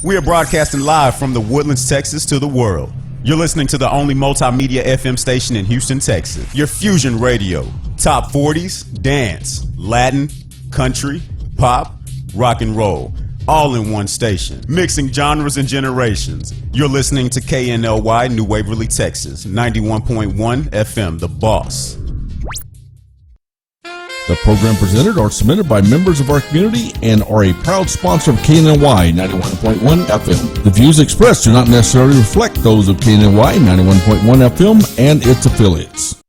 We are broadcasting live from the Woodlands, Texas to the world. You're listening to the only multimedia FM station in Houston, Texas. Your Fusion Radio. Top 40s, dance, Latin, country, pop, rock and roll. All in one station. Mixing genres and generations. You're listening to KNLY New Waverly, Texas. 91.1 FM, The Boss. The program presented or submitted by members of our community and are a proud sponsor of KNLY 91.1 FM. The views expressed do not necessarily reflect those of KNLY 91.1 FM and its affiliates.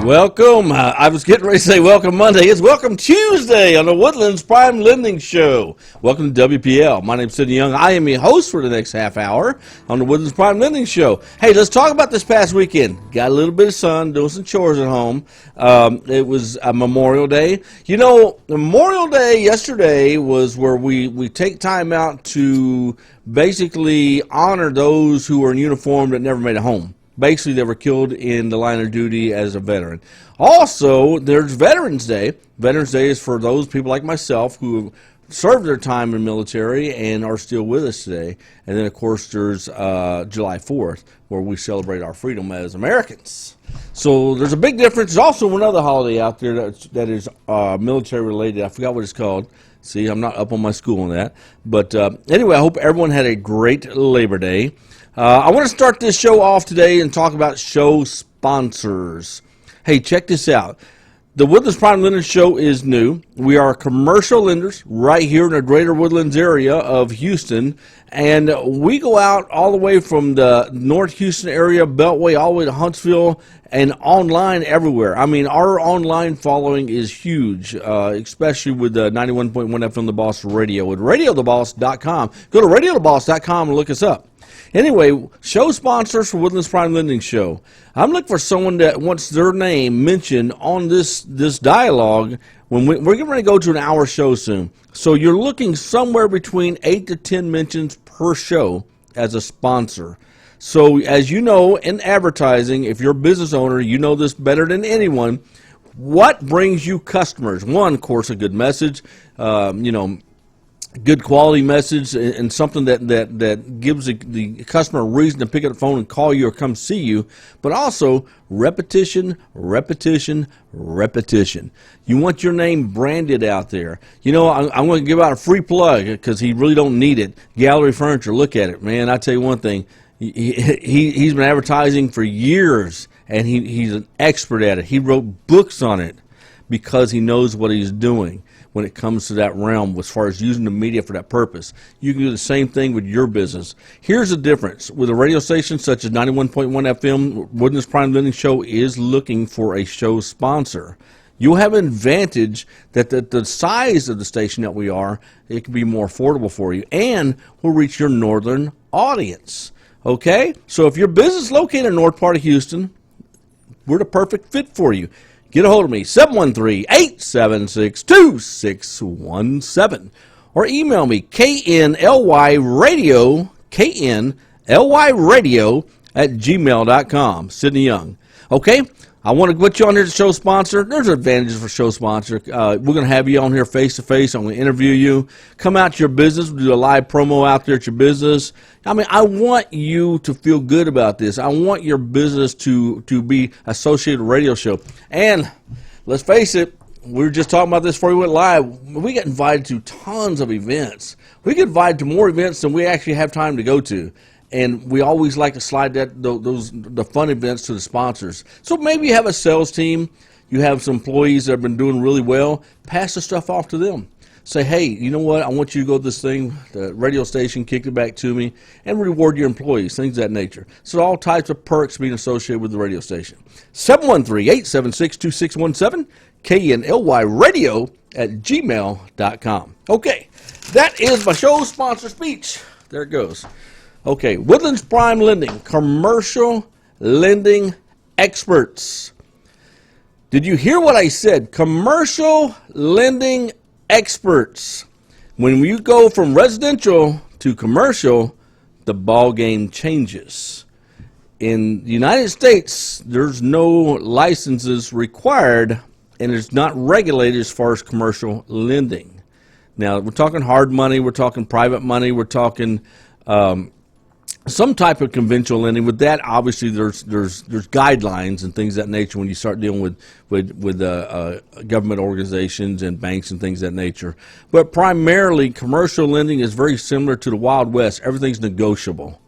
Welcome. I was getting ready to say welcome Monday. It's welcome Tuesday on the Woodlands Prime Lending Show. Welcome to WPL. My name's Sidney Young. I am your host for the next half hour on the Woodlands Prime Lending Show. Hey, let's talk about this past weekend. Got a little bit of sun, doing some chores at home. It was a Memorial Day. You know, Memorial Day yesterday was where we take time out to basically honor those who were in uniform that never made it home. Basically, they were killed in the line of duty as a veteran. Also, there's Veterans Day. Veterans Day is for those people like myself who served their time in the military and are still with us today. And then, of course, there's July 4th, where we celebrate our freedom as Americans. So there's a big difference. There's also another holiday out there that is military-related. I forgot what it's called. See, I'm not up on my school on that. But anyway, I hope everyone had a great Labor Day. I want to start this show off today and talk about show sponsors. Hey, check this out. The Woodlands Prime Lending Show is new. We are commercial lenders right here in the greater Woodlands area of Houston. And we go out all the way from the North Houston area, Beltway, all the way to Huntsville, and online everywhere. I mean, our online following is huge, especially with the 91.1 FM The Boss Radio, with radiotheboss.com. Go to radiotheboss.com and look us up. Anyway, show sponsors for Woodlands Prime Lending Show. I'm looking for someone that wants their name mentioned on this dialogue when we're getting ready to go to an hour show soon. So you're looking somewhere between 8 to 10 mentions per show as a sponsor. So as you know, in advertising, if you're a business owner, you know this better than anyone. What brings you customers? One, of course, a good message, good quality message, and something that gives the customer a reason to pick up the phone and call you or come see you, but also repetition. You want your name branded out there. You know, I'm going to give out a free plug because he really don't need it. Gallery Furniture, look at it, man. I tell you one thing, he's been advertising for years, and he's an expert at it. He wrote books on it because he knows what he's doing when it comes to that realm as far as using the media for that purpose. You can do the same thing with your business. Here's the difference. With a radio station such as 91.1 FM, Woodlands Prime Lending Show is looking for a show sponsor. You'll have an advantage that the size of the station that we are, it can be more affordable for you, and we'll reach your northern audience. Okay? So if your business is located in the north part of Houston, we're the perfect fit for you. Get a hold of me, 713-876-2617, or email me, knlyradio @gmail.com, Sidney Young. Okay, I want to put you on here to show sponsor. There's advantages for show sponsor. We're going to have you on here face-to-face. I'm going to interview you. Come out to your business. We'll do a live promo out there at your business. I mean, I want you to feel good about this. I want your business to be associated with a radio show. And let's face it, we were just talking about this before we went live. We get invited to tons of events. We get invited to more events than we actually have time to go to. And we always like to slide the fun events to the sponsors. So maybe you have a sales team, you have some employees that have been doing really well, pass the stuff off to them. say, hey, you know what? I want you to go to this thing, the radio station, kick it back to me, and reward your employees, things of that nature. So all types of perks being associated with the radio station. 713-876-2617, KNLYradio@gmail.com. Okay, that is my show sponsor speech. There it goes. Okay, Woodlands Prime Lending, commercial lending experts. Did you hear what I said? Commercial lending experts. When you go from residential to commercial, the ball game changes. In the United States, there's no licenses required, and it's not regulated as far as commercial lending. Now, we're talking hard money, we're talking private money, we're talking some type of conventional lending. With that, obviously, there's guidelines and things of that nature when you start dealing with government organizations and banks and things of that nature. But primarily, commercial lending is very similar to the Wild West. Everything's negotiable.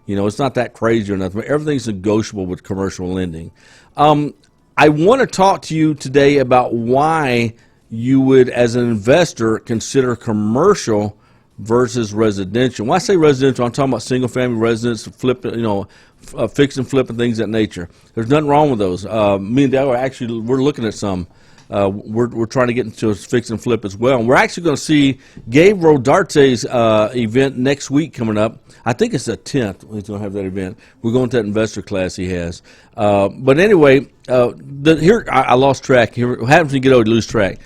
You know, it's not that crazy or nothing, but everything's negotiable with commercial lending. I want to talk to you today about why you would, as an investor, consider commercial versus residential. When I say residential, I'm talking about single-family residence, fix and flip and things of that nature. There's nothing wrong with those. Me and Dad we're looking at some. We're trying to get into a fix and flip as well. And we're actually going to see Gabe Rodarte's event next week coming up. I think it's the 10th. He's going to have that event. We're going to that investor class he has. But anyway, I lost track. Here, what happens when you get old, you lose track.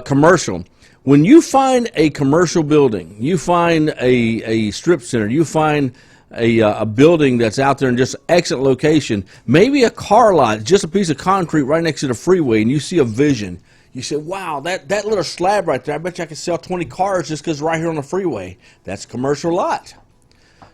Commercial. When you find a commercial building, you find a strip center, you find a building that's out there in just excellent location, maybe a car lot, just a piece of concrete right next to the freeway, and you see a vision. You say, wow, that little slab right there, I bet you I could sell 20 cars just because it's right here on the freeway. That's a commercial lot.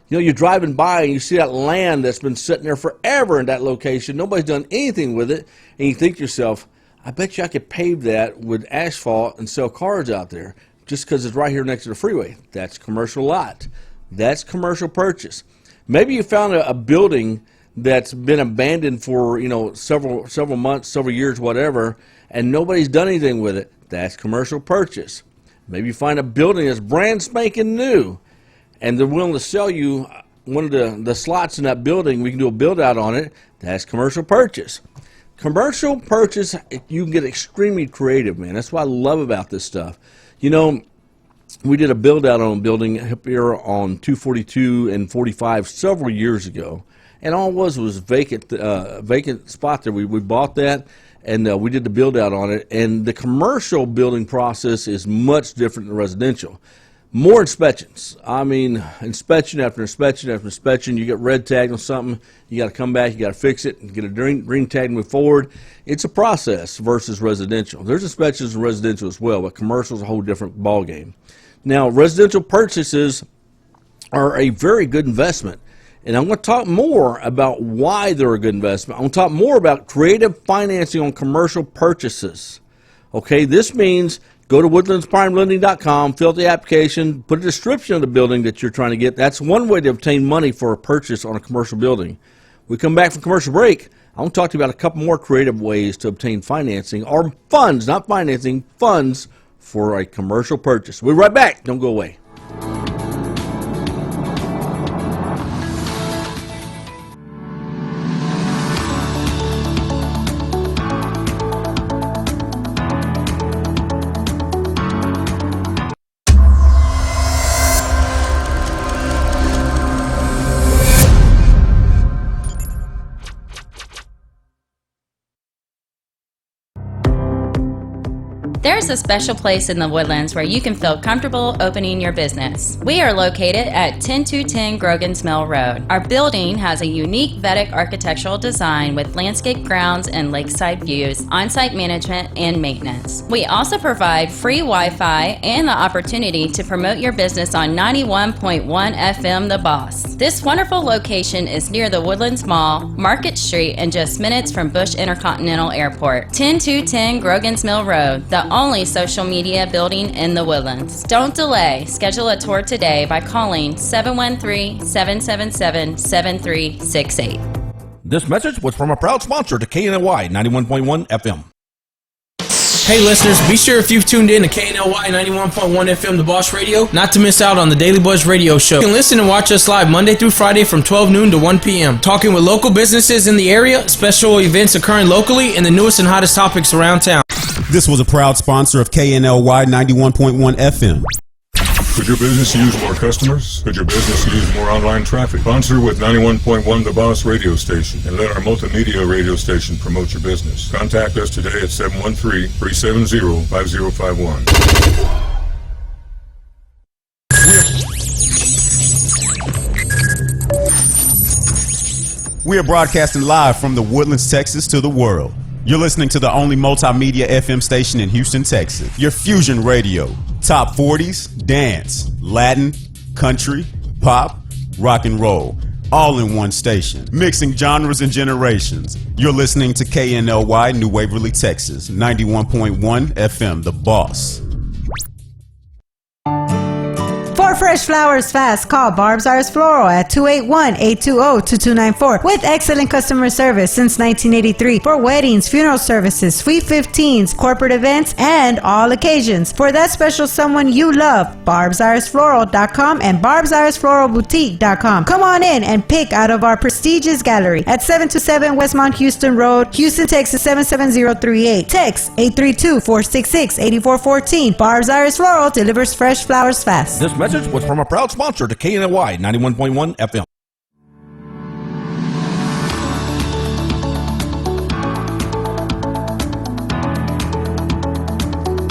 You know, you're driving by and you see that land that's been sitting there forever in that location. Nobody's done anything with it, and you think to yourself, I bet you I could pave that with asphalt and sell cars out there just because it's right here next to the freeway. That's commercial lot. That's commercial purchase. Maybe you found a building that's been abandoned for, several months, several years, whatever, and nobody's done anything with it. That's commercial purchase. Maybe you find a building that's brand spanking new, and they're willing to sell you one of the slots in that building. We can do a build out on it. That's commercial purchase. Commercial purchase, you can get extremely creative, man. That's what I love about this stuff. You know, we did a build out on a building up here on 242 and 45 several years ago, and all it was vacant spot there. We bought that, and we did the build out on it. And the commercial building process is much different than residential. More inspections. I mean, inspection after inspection after inspection. You get red tagged on something, you got to come back, you got to fix it, and get a green tag and move forward. It's a process versus residential. There's inspections in residential as well, but commercial is a whole different ballgame. Now, residential purchases are a very good investment, and I'm going to talk more about why they're a good investment. I'm going to talk more about creative financing on commercial purchases. Okay, this means go to woodlandsprimelending.com, fill out the application, put a description of the building that you're trying to get. That's one way to obtain money for a purchase on a commercial building. We come back from commercial break. I want to talk to you about a couple more creative ways to obtain financing, or funds, not financing, funds for a commercial purchase. We'll be right back. Don't go away. There's a special place in the Woodlands where you can feel comfortable opening your business. We are located at 10210 Grogan's Mill Road. Our building has a unique Vedic architectural design with landscape grounds and lakeside views, on-site management, and maintenance. We also provide free Wi-Fi and the opportunity to promote your business on 91.1 FM The Boss. This wonderful location is near the Woodlands Mall, Market Street, and just minutes from Bush Intercontinental Airport. 10210 Grogan's Mill Road, the only social media building in the Woodlands. Don't delay. Schedule a tour today by calling 713-777-7368. This message was from a proud sponsor to KNY 91.1 FM. Hey listeners, be sure if you've tuned in to KNLY 91.1 FM The Boss Radio, not to miss out on the Daily Buzz Radio Show. You can listen and watch us live Monday through Friday from 12 noon to 1 p.m. Talking with local businesses in the area, special events occurring locally, and the newest and hottest topics around town. This was a proud sponsor of KNLY 91.1 FM. Could your business use more customers? Could your business use more online traffic? Sponsor with 91.1 The Boss radio station and let our multimedia radio station promote your business. Contact us today at 713-370-5051. We are broadcasting live from the Woodlands, Texas to the world. You're listening to the only multimedia FM station in Houston, Texas. Your Fusion Radio. Top 40s, dance, Latin, country, pop, rock and roll. All in one station. Mixing genres and generations. You're listening to KNLY New Waverly, Texas. 91.1 FM, The Boss. For fresh flowers fast, call Barb's Iris Floral at 281-820-2294 with excellent customer service since 1983 for weddings, funeral services, sweet 15s, corporate events, and all occasions. For that special someone you love, barbsirisfloral.com and barbsirisfloralboutique.com. Come on in and pick out of our prestigious gallery at 727 Westmont Houston Road, Houston, Texas 77038. Text 832-466-8414. Barb's Iris Floral delivers fresh flowers fast. This message was from a proud sponsor to KNLY 91.1 FM.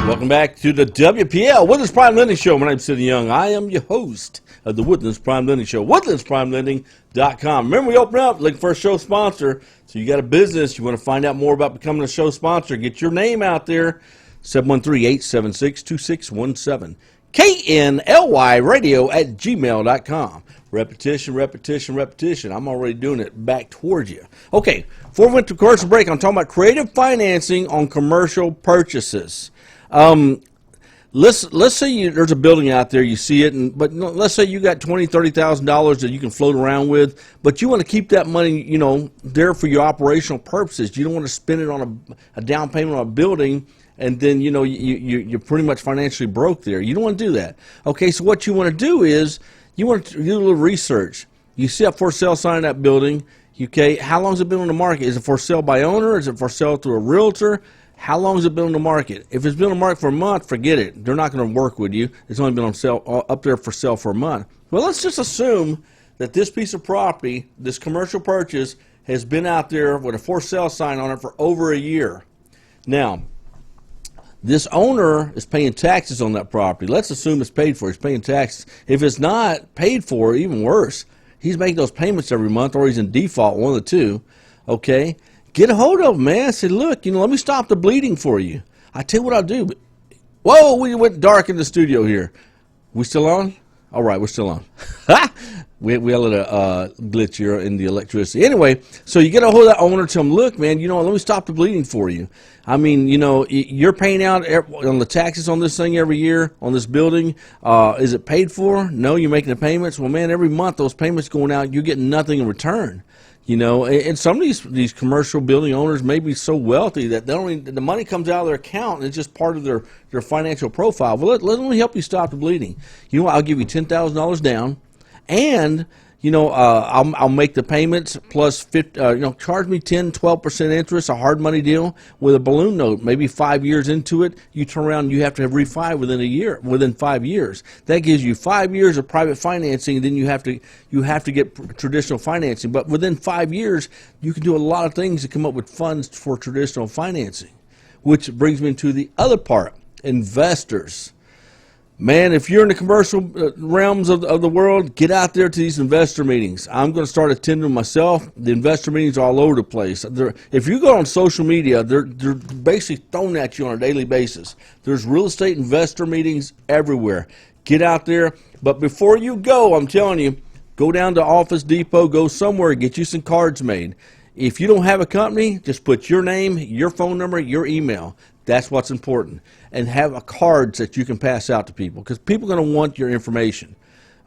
Welcome back to the WPL Woodlands Prime Lending Show. My name's Sidney Young. I am your host of the Woodlands Prime Lending Show. WoodlandsPrimeLending.com. Remember, we open up looking for a show sponsor. So you got a business, you want to find out more about becoming a show sponsor, get your name out there. 713-876-2617. KNLY radio at gmail.com. Repetition, repetition, repetition. I'm already doing it back towards you. Okay, before we went to commercial break, I'm talking about creative financing on commercial purchases. Let's say there's a building out there, you see it, but let's say you got $20,000, $30,000 that you can float around with, but you want to keep that money, there for your operational purposes. You don't want to spend it on a down payment on a building, and then, you're pretty much financially broke there. You don't want to do that. Okay, so what you want to do is you want to do a little research. You see a for sale sign in that building. Okay, how long has it been on the market? Is it for sale by owner? Is it for sale through a realtor? How long has it been on the market? If it's been on the market for a month, forget it. They're not going to work with you. It's only been on sale up there for sale for a month. Well, let's just assume that this piece of property, this commercial purchase, has been out there with a for sale sign on it for over a year. Now, this owner is paying taxes on that property. Let's assume it's paid for. He's paying taxes. If it's not paid for, even worse, he's making those payments every month, or he's in default, one of the two. Okay? Get a hold of him, man. Say, look, let me stop the bleeding for you. I tell you what I'll do. Whoa, we went dark in the studio here. We still on? All right, we're still on. We had a glitch here in the electricity. Anyway, so you get a hold of that owner, tell him, look, man, let me stop the bleeding for you. I mean, you're paying out on the taxes on this thing every year, on this building. Is it paid for? No, you're making the payments. Well, man, every month those payments going out, you're getting nothing in return. And some of these commercial building owners may be so wealthy that the money comes out of their account and it's just part of their financial profile. Well, let me help you stop the bleeding. I'll give you $10,000 down, and I'll make the payments plus 50, charge me 10-12% interest, a hard money deal with a balloon note. Maybe 5 years into it, you turn around and you have to have refi within 5 years. That gives you 5 years of private financing, and then you have to get traditional financing. But within 5 years, you can do a lot of things to come up with funds for traditional financing, which brings me to the other part, investors. Man, if you're in the commercial realms of the world, get out there to these investor meetings. I'm going to start attending them myself. The investor meetings are all over the place. If you go on social media, they're basically thrown at you on a daily basis. There's real estate investor meetings everywhere. Get out there. But before you go, I'm telling you, go down to Office Depot, go somewhere, get you some cards made. If you don't have a company, just put your name, your phone number, your email. That's what's important. And have a cards that you can pass out to people, because people are going to want your information.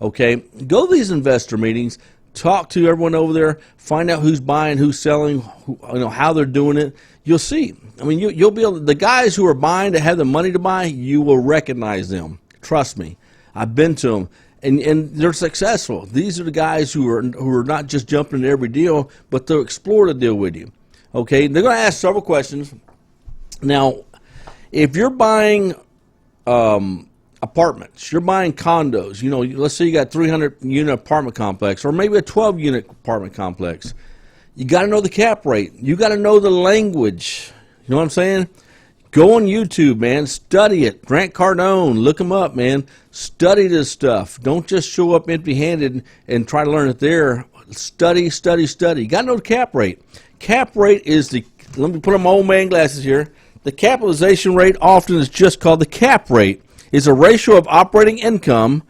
Okay? Go to these investor meetings, talk to everyone over there, find out who's buying, who's selling, how they're doing it. You'll see. I mean, you'll be able. The guys who are buying, that have the money to buy, you will recognize them. Trust me, I've been to them, and they're successful. These are the guys who are not just jumping into every deal, but they'll explore the deal with you. Okay, they're going to ask several questions. Now, if you're buying apartments, you're buying condos, let's say you got 300-unit apartment complex, or maybe a 12-unit apartment complex. You got to know the cap rate. You got to know the language. You know what I'm saying? Go on YouTube, man. Study it. Grant Cardone, look him up, man. Study this stuff. Don't just show up empty-handed and try to learn it there. Study, study, study. You got to know the cap rate. Cap rate is let me put on my old man glasses here. The capitalization rate often is just called the cap rate. It's a ratio of operating income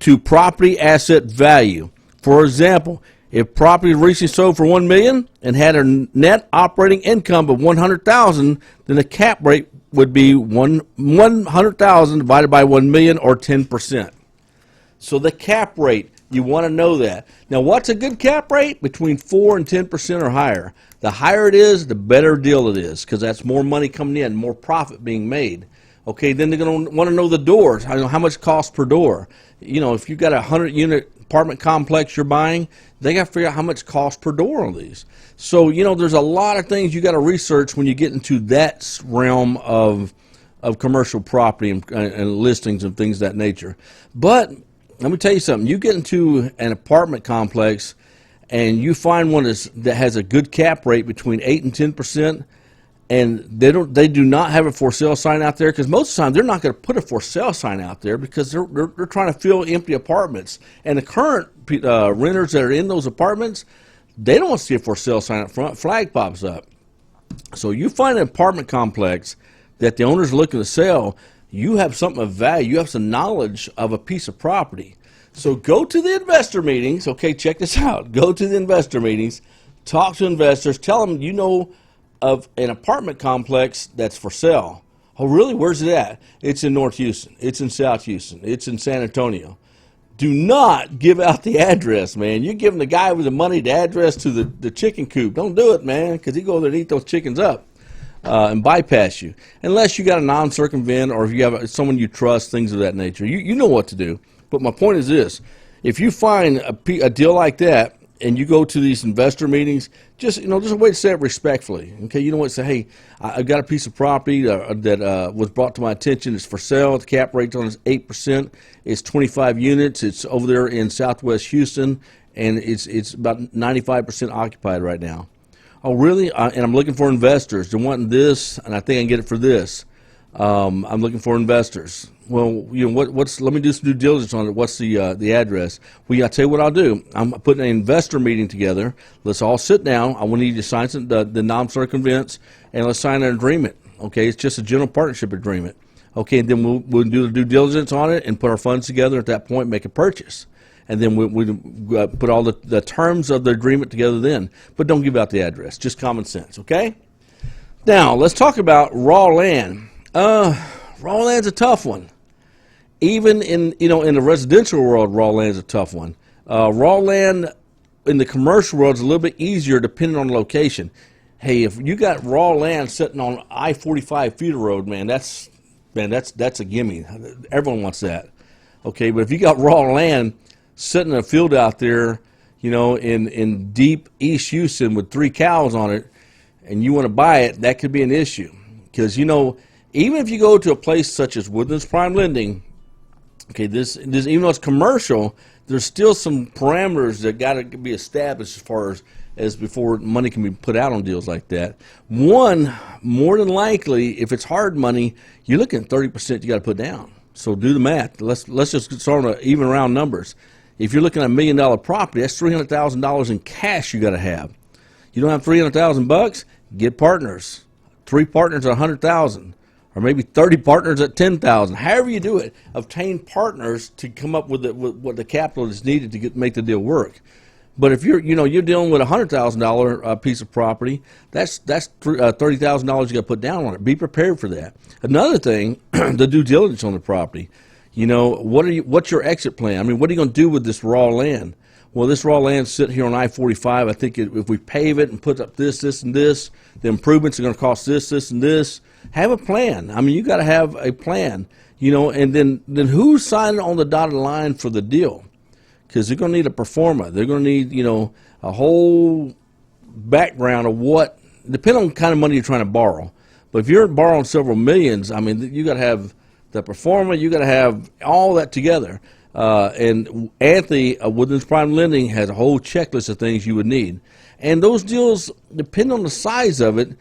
to property asset value. For example, if property recently sold for $1 million and had a net operating income of $100,000, then the cap rate would be $100,000 divided by $1 million, or 10%. So the cap rate, you want to know that. Now, what's a good cap rate? Between 4 and 10% or higher. The higher it is, the better deal it is, because that's more money coming in, more profit being made. Okay, then they're going to want to know the doors. How much cost per door. If you've got a 100-unit apartment complex you're buying, they got to figure out how much cost per door on these. So, there's a lot of things you got to research when you get into that realm of commercial property and listings and things of that nature. But let me tell you something. You get into an apartment complex and you find one that has a good cap rate between 8 and 10%, and they do not have a for sale sign out there, because most of the time they're not going to put a for sale sign out there because they're trying to fill empty apartments. And the current renters that are in those apartments, they don't want to see a for sale sign up front. Flag pops up. So you find an apartment complex that the owner's looking to sell, you have something of value. You have some knowledge of a piece of property. So go to the investor meetings. Okay, check this out. Go to the investor meetings, talk to investors, tell them of an apartment complex that's for sale. Oh, really? Where's it at? It's in North Houston. It's in South Houston. It's in San Antonio. Do not give out the address, man. You're giving the guy with the money the address to the chicken coop. Don't do it, man, because he go there and eat those chickens up and bypass you. Unless you got a non-circumvent, or if you have someone you trust, things of that nature. You know what to do. But my point is this. If you find a deal like that, and you go to these investor meetings, just a way to say it respectfully. Okay, you know what? Say, hey, I've got a piece of property that was brought to my attention. It's for sale. The cap rate on it is 8%. It's 25 units. It's over there in Southwest Houston, and it's about 95% occupied right now. Oh, really? And I'm looking for investors. They're wanting this, and I think I can get it for this. I'm looking for investors. Well, let me do some due diligence on it. What's the address? Well, I'll tell you what I'll do. I'm putting an investor meeting together. Let's all sit down. I want you to sign the non-circumvents, and let's sign an agreement. Okay, it's just a general partnership agreement. Okay, and then we'll do the due diligence on it and put our funds together at that point, make a purchase. And then we put all the terms of the agreement together then. But don't give out the address. Just common sense, okay? Now, let's talk about raw land. Raw land's a tough one. Even in the residential world, raw land's a tough one. Raw land in the commercial world is a little bit easier depending on the location. Hey, if you got raw land sitting on I-45 feeder road, that's a gimme. Everyone wants that. Okay, but if you got raw land sitting in a field out there, in deep East Houston with 3 cows on it, and you want to buy it, that could be an issue. Because, even if you go to a place such as Woodlands Prime Lending, okay, this even though it's commercial, there's still some parameters that got to be established as far as before money can be put out on deals like that. One, more than likely, if it's hard money, you're looking at 30% you got to put down. So do the math. Let's just start on even round numbers. If you're looking at $1 million property, that's $300,000 in cash you got to have. You don't have $300,000? Get partners. 3 partners at $100,000. Or maybe 30 partners at $10,000. However you do it, obtain partners to come up with what the capital is needed to make the deal work. But if you're dealing with a $100,000 piece of property, that's $30,000 you got to put down on it. Be prepared for that. Another thing, the due diligence on the property. What's your exit plan? I mean, what are you going to do with this raw land? well, this raw land sitting here on I-45. I think if we pave it and put up this, and this, the improvements are going to cost this, and this. Have a plan. I mean, you got to have a plan, and then who's signing on the dotted line for the deal? Because they're going to need a pro forma. They're going to need, a whole background of what, depending on the kind of money you're trying to borrow. But if you're borrowing several millions, I mean, you got to have the pro forma, you got to have all that together. And Anthony of Woodlands Prime Lending has a whole checklist of things you would need. And those deals, depending on the size of it,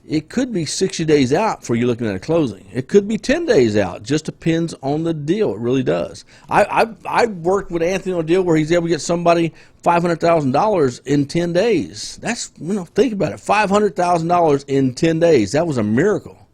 it could be 60 days out before you're looking at a closing. It could be 10 days out. Just depends on the deal. It really does. I've worked with Anthony on a deal where he's able to get somebody $500,000 in 10 days. That's, think about it, $500,000 in 10 days. That was a miracle.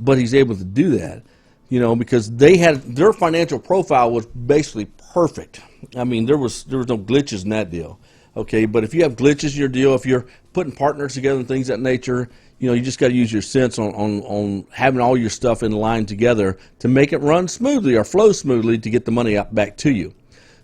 But he's able to do that, because their financial profile was basically perfect. I mean, there was no glitches in that deal. Okay, but if you have glitches in your deal, if you're putting partners together and things of that nature, you just got to use your sense on having all your stuff in line together to make it run smoothly or flow smoothly to get the money back to you.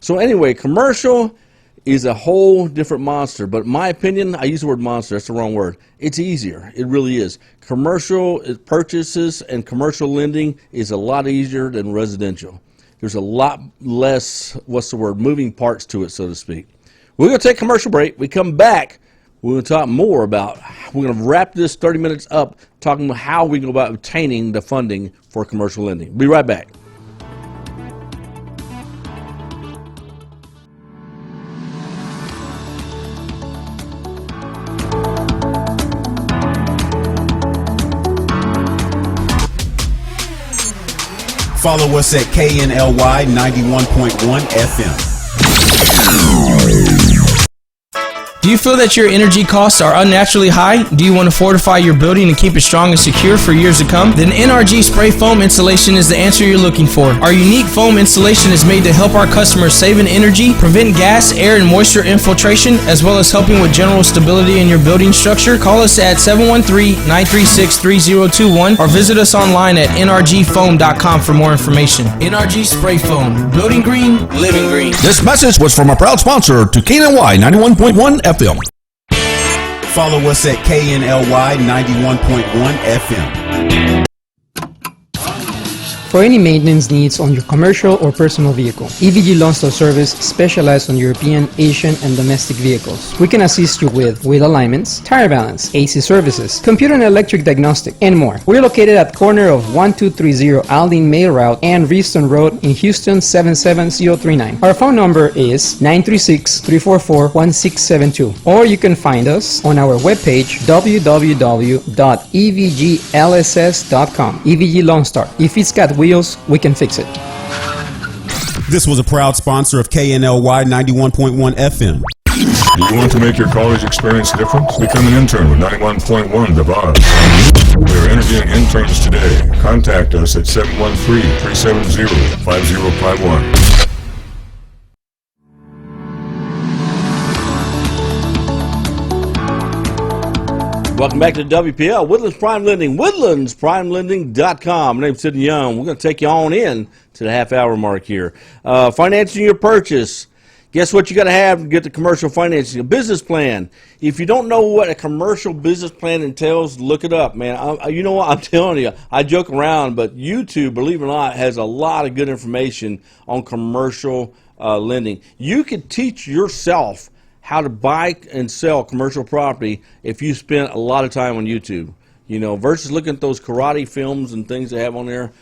So anyway, commercial is a whole different monster. But in my opinion, I use the word monster. That's the wrong word. It's easier. It really is. Commercial purchases and commercial lending is a lot easier than residential. There's a lot less, moving parts to it, so to speak. We're going to take a commercial break. We come back. We're going to talk more about, we're going to wrap this 30 minutes up talking about how we go about obtaining the funding for commercial lending. Be right back. Follow us at KNLY 91.1 FM. Do you feel that your energy costs are unnaturally high? Do you want to fortify your building and keep it strong and secure for years to come? Then NRG Spray Foam Installation is the answer you're looking for. Our unique foam installation is made to help our customers save in energy, prevent gas, air, and moisture infiltration, as well as helping with general stability in your building structure. Call us at 713-936-3021 or visit us online at nrgfoam.com for more information. NRG Spray Foam. Building green, living green. This message was from a proud sponsor to KNY 91.1 FM. Follow us at KNLY 91.1 FM. For any maintenance needs on your commercial or personal vehicle, EVG Loan Star Service specializes on European, Asian, and domestic vehicles. We can assist you with wheel alignments, tire balance, AC services, computer and electric diagnostic, and more. We're located at corner of 1230 Aldine Mail Route and Reeston Road in Houston 77039. Our phone number is 936-344-1672, or you can find us on our webpage www.evglss.com. EVG Loan Star. If it's got wheels, we can fix it. This was a proud sponsor of KNLY 91.1 FM. Do you want to make your college experience different? Become an intern with 91.1 The Boss. We are interviewing interns today. Contact us at 713-370-5051. Welcome back to WPL, Woodlands Prime Lending, woodlandsprimelending.com. My name's Sidney Young. We're going to take you on in to the half-hour mark here. Financing your purchase. Guess what you got to have to get the commercial financing? A business plan. If you don't know what a commercial business plan entails, look it up, man. You know what? I'm telling you, I joke around, but YouTube, believe it or not, has a lot of good information on commercial lending. You could teach yourself how to buy and sell commercial property if you spend a lot of time on YouTube, versus looking at those karate films and things they have on there,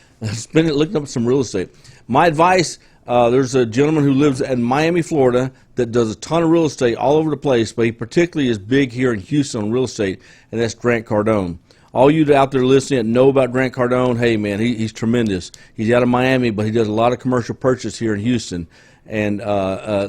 looking up some real estate. My advice, there's a gentleman who lives in Miami, Florida, that does a ton of real estate all over the place, but he particularly is big here in Houston on real estate, and that's Grant Cardone. All you out there listening that know about Grant Cardone, hey man, he's tremendous. He's out of Miami, but he does a lot of commercial purchase here in Houston. And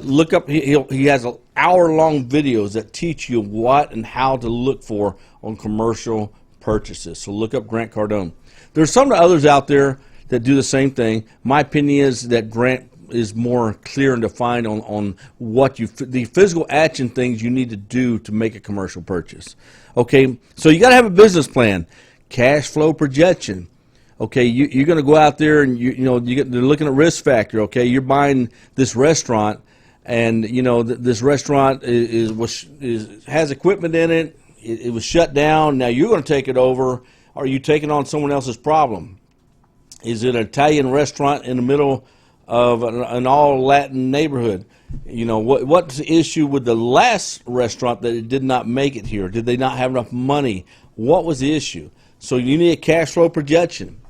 look up, he has hour-long videos that teach you what and how to look for on commercial purchases. So look up Grant Cardone. There's some others out there that do the same thing. My opinion is that Grant is more clear and defined on what the physical action things you need to do to make a commercial purchase. Okay, so you got to have a business plan, cash flow projection. Okay, you're going to go out there and they're looking at risk factor. Okay, you're buying this restaurant. and this restaurant has equipment in it. It was shut down. Now you're going to take it over. Are you taking on someone else's problem? Is it an Italian restaurant in the middle of an all Latin neighborhood? What's the issue with the last restaurant that it did not make it here? Did they not have enough money? What was the issue? So you need a cash flow projection.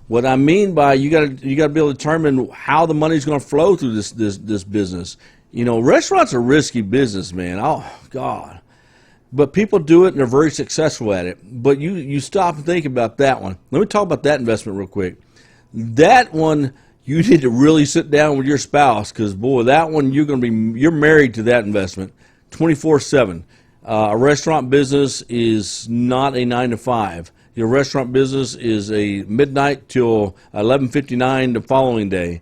What I mean by you got to be able to determine how the money's going to flow through this business. Restaurants are risky business, man. Oh God. But people do it and they're very successful at it. But you stop and think about that one. Let me talk about that investment real quick. That one, you need to really sit down with your spouse, because boy, that one you're married to that investment 24/7. A restaurant business is not a 9 to 5. Your restaurant business is a midnight till 11:59 the following day,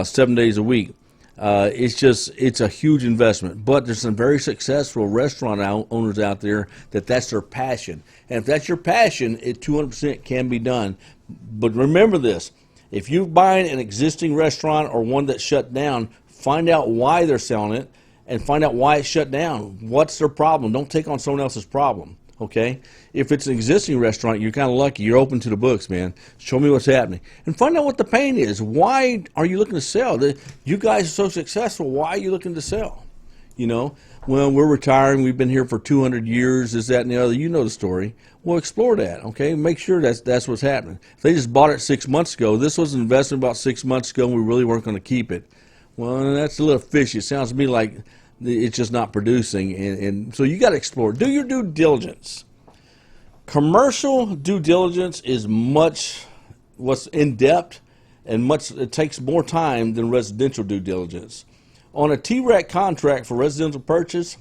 7 days a week. It's a huge investment, but there's some very successful restaurant owners out there that's their passion. And if that's your passion, it 200% can be done. But remember this, if you're buying an existing restaurant or one that's shut down, find out why they're selling it and find out why it's shut down. What's their problem? Don't take on someone else's problem. Okay? If it's an existing restaurant, you're kind of lucky. You're open to the books, man. Show me what's happening. And find out what the pain is. Why are you looking to sell? You guys are so successful. Why are you looking to sell? Well, we're retiring. We've been here for 200 years, this, that, and the other. You know the story. Well, explore that, okay? Make sure that's what's happening. If they just bought it 6 months ago, this was an investment about 6 months ago, and we really weren't going to keep it. Well, that's a little fishy. It sounds to me like it's just not producing, and so you got to explore. Do your due diligence. Commercial due diligence is what's in depth, and it takes more time than residential due diligence. On a TREC contract for residential purchase,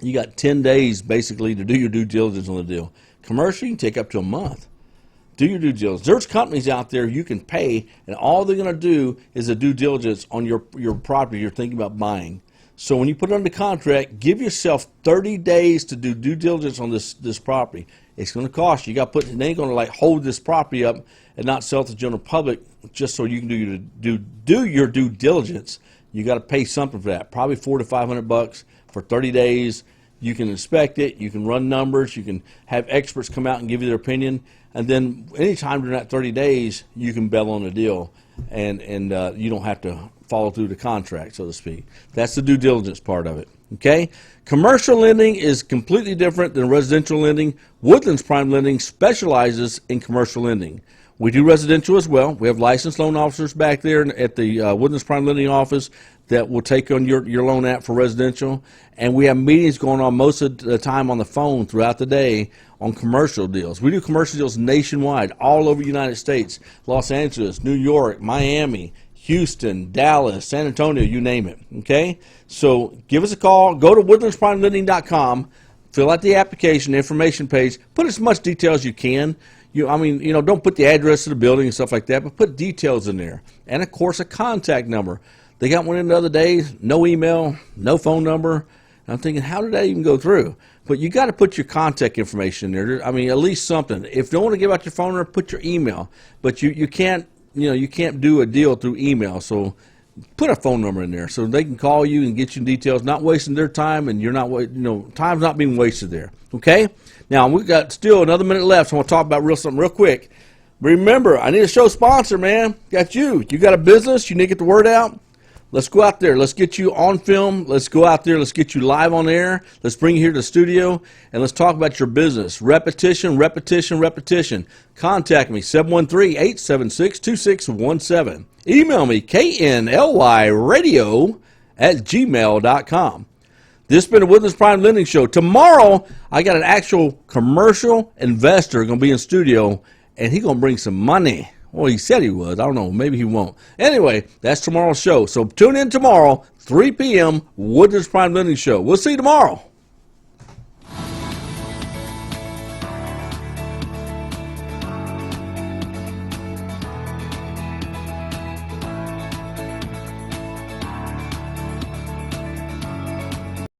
you got 10 days basically to do your due diligence on the deal. Commercial, you can take up to a month. Do your due diligence. There's companies out there you can pay, and all they're going to do is a due diligence on your property you're thinking about buying. So when you put it under contract, give yourself 30 days to do due diligence on this property. It's going to cost you. They ain't going to hold this property up and not sell it to the general public just so you can do your due diligence. You got to pay something for that. Probably $400 to $500 for 30 days. You can inspect it. You can run numbers. You can have experts come out and give you their opinion. And then anytime during that 30 days, you can bail on the deal, and you don't have to follow through the contract, so to speak. That's the due diligence part of it. Okay? Commercial lending is completely different than residential lending. Woodlands Prime Lending specializes in commercial lending. We do residential as well. We have licensed loan officers back there at the Woodlands Prime Lending office that will take on your loan app for residential. And we have meetings going on most of the time on the phone throughout the day on commercial deals. We do commercial deals nationwide, all over the United States, Los Angeles, New York, Miami, Houston, Dallas, San Antonio, you name it. Okay? So give us a call. Go to woodlandsprimelending.com. Fill out the application, information page. Put as much detail as you can. Don't put the address of the building and stuff like that, but put details in there. And, of course, a contact number. They got one in the other day, no email, no phone number. And I'm thinking, how did that even go through? But you got to put your contact information in there. At least something. If you don't want to give out your phone number, put your email. But you can't do a deal through email. So put a phone number in there so they can call you and get you details, not wasting their time, and you're not, time's not being wasted there. Okay? Now, we've got still another minute left, so I want to talk about something real quick. Remember, I need a show sponsor, man. Got you. You got a business, you need to get the word out. Let's go out there. Let's get you on film. Let's go out there. Let's get you live on air. Let's bring you here to the studio, and let's talk about your business. Repetition, repetition, repetition. Contact me, 713-876-2617. Email me, knlyradio@gmail.com. This has been the Woodlands Prime Lending Show. Tomorrow, I got an actual commercial investor going to be in studio, and he's going to bring some money. Well, he said he was. I don't know. Maybe he won't. Anyway, that's tomorrow's show. So tune in tomorrow, 3 p.m., Woodlands Prime Lending Show. We'll see you tomorrow.